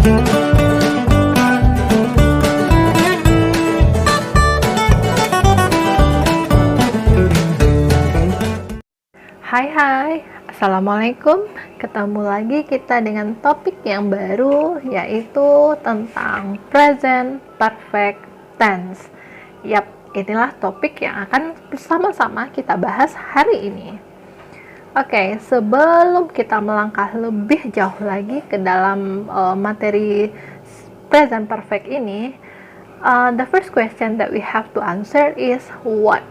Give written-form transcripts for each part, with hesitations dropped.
Hai, Assalamualaikum. Ketemu lagi kita dengan topik yang baru, yaitu tentang present perfect tense. Yap, inilah topik yang akan bersama-sama kita bahas hari ini. Oke, sebelum kita melangkah lebih jauh lagi ke dalam materi present perfect ini, the first question that we have to answer is what?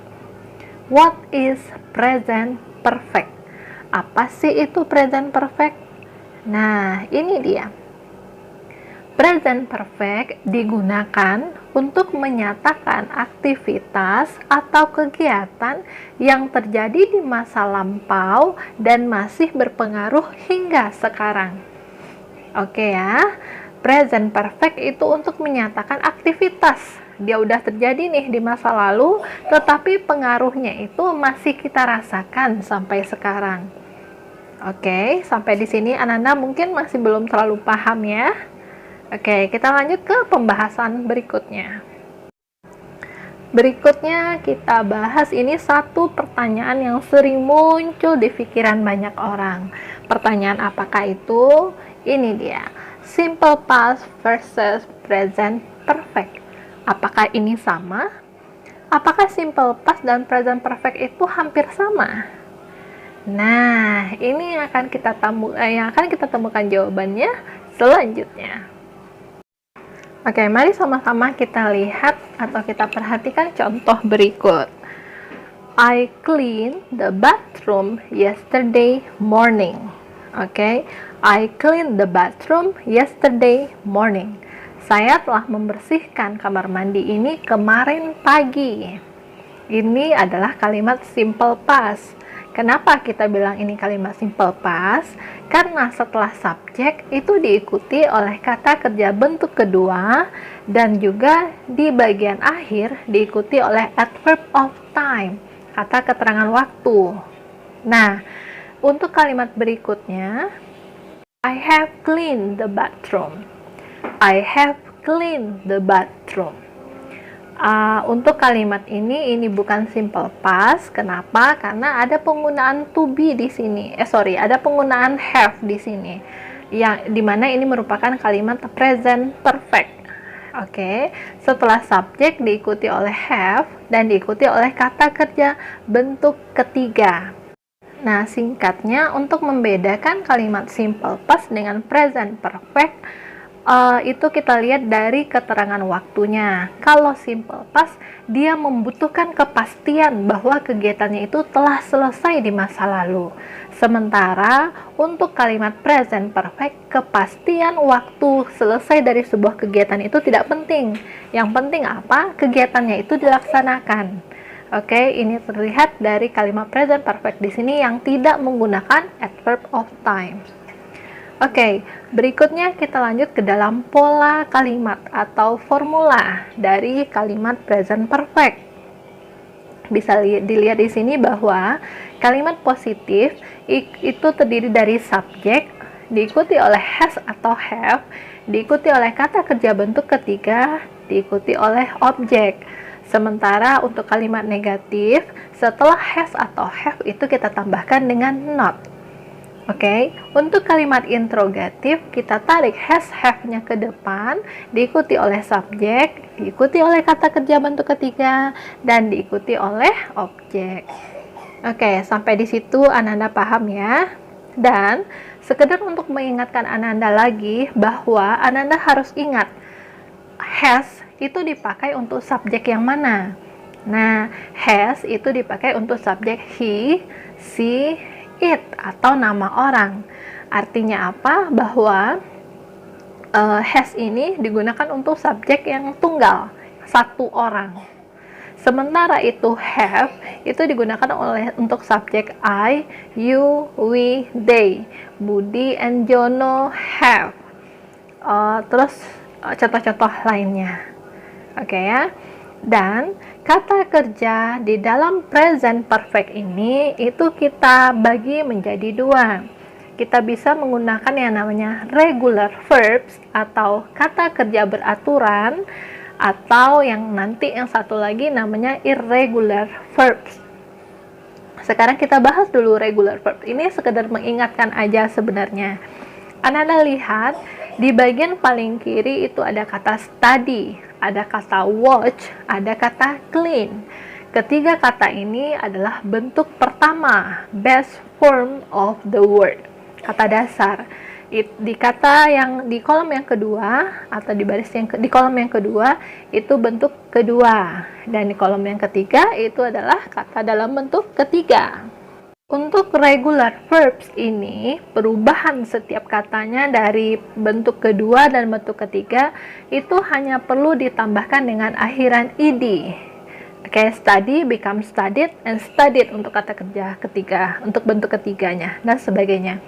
What is present perfect? Apa sih itu present perfect? Nah, ini dia. Present perfect digunakan untuk menyatakan aktivitas atau kegiatan yang terjadi di masa lampau dan masih berpengaruh hingga sekarang. Oke ya, present perfect itu untuk menyatakan aktivitas. Dia udah terjadi nih di masa lalu, tetapi pengaruhnya itu masih kita rasakan sampai sekarang. Oke, sampai di sini Ananda mungkin masih belum terlalu paham ya. Oke, kita lanjut ke pembahasan berikutnya. Berikutnya kita bahas ini satu pertanyaan yang sering muncul di pikiran banyak orang. Pertanyaan apakah itu? Ini dia, simple past versus present perfect. Apakah ini sama? Apakah simple past dan present perfect itu hampir sama? Nah, ini yang akan kita temukan jawabannya selanjutnya. Oke, mari sama-sama kita lihat atau kita perhatikan contoh berikut. I cleaned the bathroom yesterday morning. Oke, I cleaned the bathroom yesterday morning. Saya telah membersihkan kamar mandi ini kemarin pagi. Ini adalah kalimat simple past. Kenapa kita bilang ini kalimat simple past? Karena setelah subjek itu diikuti oleh kata kerja bentuk kedua dan juga di bagian akhir diikuti oleh adverb of time, kata keterangan waktu. Nah, untuk kalimat berikutnya, I have cleaned the bathroom. I have cleaned the bathroom. Untuk kalimat ini bukan simple past. Kenapa? Karena ada penggunaan to be di sini. Ada penggunaan have di sini. Yang dimana ini merupakan kalimat present perfect. Oke, setelah subjek diikuti oleh have dan diikuti oleh kata kerja bentuk ketiga. Nah, singkatnya untuk membedakan kalimat simple past dengan present perfect, itu kita lihat dari keterangan waktunya. Kalau simple past, dia membutuhkan kepastian bahwa kegiatannya itu telah selesai di masa lalu. Sementara untuk kalimat present perfect, kepastian waktu selesai dari sebuah kegiatan itu tidak penting. Yang penting apa? Kegiatannya itu dilaksanakan. Oke, ini terlihat dari kalimat present perfect di sini yang tidak menggunakan adverb of time. Oke, berikutnya kita lanjut ke dalam pola kalimat atau formula dari kalimat present perfect. Bisa dilihat di sini bahwa kalimat positif itu terdiri dari subjek, diikuti oleh has atau have, diikuti oleh kata kerja bentuk ketiga, diikuti oleh objek. Sementara untuk kalimat negatif, setelah has atau have itu kita tambahkan dengan not. Oke, untuk kalimat interrogatif kita tarik has, have-nya ke depan, diikuti oleh subjek, diikuti oleh kata kerja bentuk ketiga, dan diikuti oleh objek. Oke, sampai di situ Ananda paham ya? Dan sekedar untuk mengingatkan Ananda lagi bahwa Ananda harus ingat has itu dipakai untuk subjek yang mana? Nah, has itu dipakai untuk subjek he, she, it atau nama orang. Artinya apa? Bahwa has ini digunakan untuk subjek yang tunggal, satu orang. Sementara itu have itu digunakan untuk subjek I, you, we, they. Budi and Jono have. Terus contoh-contoh lainnya. Oke ya. Dan kata kerja di dalam present perfect ini itu kita bagi menjadi dua. kita bisa menggunakan yang namanya regular verbs atau kata kerja beraturan, atau yang nanti yang satu lagi namanya irregular verbs. Sekarang kita bahas dulu regular verbs. Ini sekedar mengingatkan aja sebenarnya. Anda lihat di bagian paling kiri itu ada kata study, ada kata watch, ada kata clean. Ketiga kata ini adalah bentuk pertama, base form of the word, kata dasar. Di kata yang di kolom yang kedua atau di baris yang di kolom yang kedua itu bentuk kedua, dan di kolom yang ketiga itu adalah kata dalam bentuk ketiga. Untuk regular verbs ini, perubahan setiap katanya dari bentuk kedua dan bentuk ketiga itu hanya perlu ditambahkan dengan akhiran ed. Oke, study become studied, and studied untuk kata kerja ketiga, untuk bentuk ketiganya, dan sebagainya.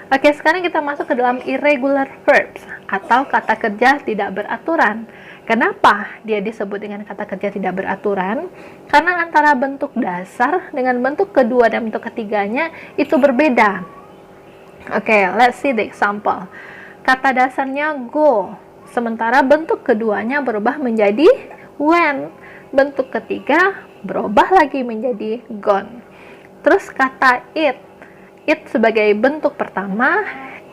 Oke, sekarang kita masuk ke dalam irregular verbs, atau kata kerja tidak beraturan. Kenapa dia disebut dengan kata kerja tidak beraturan? Karena antara bentuk dasar dengan bentuk kedua dan bentuk ketiganya itu berbeda. Oke, let's see the example. Kata dasarnya go, sementara bentuk keduanya berubah menjadi when. Bentuk ketiga berubah lagi menjadi gone. Terus kata it sebagai bentuk pertama,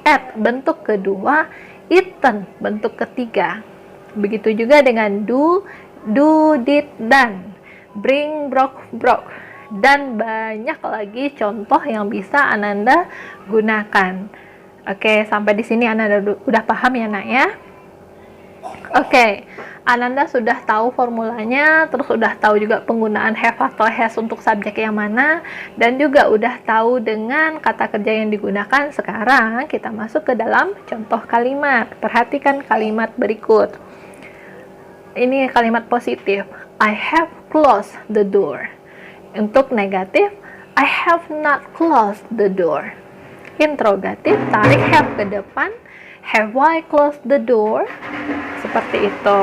at bentuk kedua, eaten bentuk ketiga. Begitu juga dengan do, did, done, bring, broke, dan banyak lagi contoh yang bisa Ananda gunakan. Oke, sampai di sini Ananda udah paham ya nak ya? Oke, Ananda sudah tahu formulanya, terus udah tahu juga penggunaan have atau has untuk subjek yang mana, dan juga udah tahu dengan kata kerja yang digunakan. Sekarang kita masuk ke dalam contoh kalimat. Perhatikan kalimat berikut. Ini kalimat positif. I have closed the door. Untuk negatif, I have not closed the door. Interrogatif, tarik have ke depan. Have I closed the door? Seperti itu.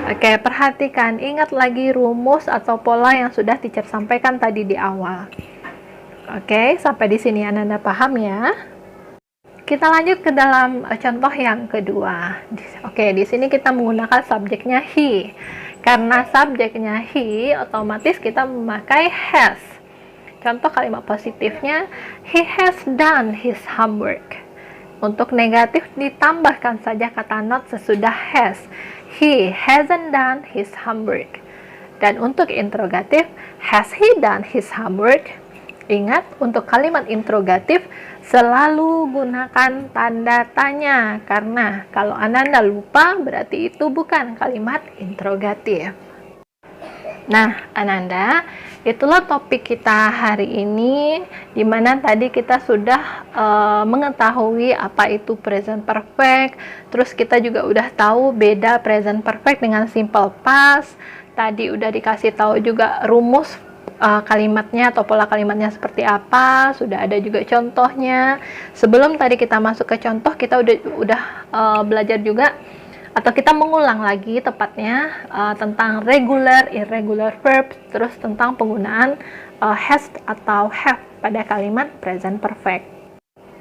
Oke, perhatikan, ingat lagi rumus atau pola yang sudah teacher sampaikan tadi di awal. Oke, sampai di sini Anda paham ya? Kita lanjut ke dalam contoh yang kedua. Oke, di sini kita menggunakan subjeknya he. Karena subjeknya he, otomatis kita memakai has. Contoh kalimat positifnya, he has done his homework. Untuk negatif ditambahkan saja kata not sesudah has. He hasn't done his homework. Dan untuk interrogatif, has he done his homework? Ingat, untuk kalimat interrogatif selalu gunakan tanda tanya, karena kalau Anda lupa berarti itu bukan kalimat interrogatif. Nah, Ananda, itulah topik kita hari ini, di mana tadi kita sudah mengetahui apa itu present perfect, terus kita juga udah tahu beda present perfect dengan simple past. Tadi udah dikasih tahu juga rumus kalimatnya atau pola kalimatnya seperti apa, sudah ada juga contohnya. Sebelum tadi kita masuk ke contoh, kita udah belajar juga, atau kita mengulang lagi tepatnya tentang regular, irregular verbs, terus tentang penggunaan has atau have pada kalimat present perfect.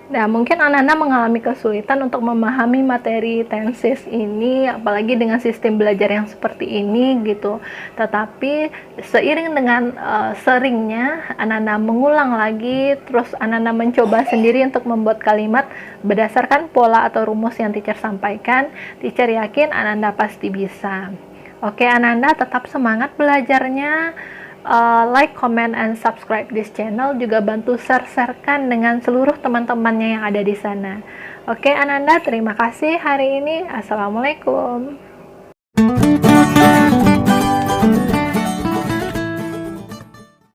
Nah, mungkin Anda mengalami kesulitan untuk memahami materi tenses ini, apalagi dengan sistem belajar yang seperti ini gitu. Tetapi seiring dengan seringnya Anda mengulang lagi, terus Anda mencoba sendiri untuk membuat kalimat berdasarkan pola atau rumus yang teacher sampaikan, teacher yakin Anda pasti bisa. Oke, Anda tetap semangat belajarnya. Like, comment, and subscribe this channel, juga bantu share-sharekan dengan seluruh teman-temannya yang ada di sana. Oke, Ananda, terima kasih hari ini. Assalamualaikum.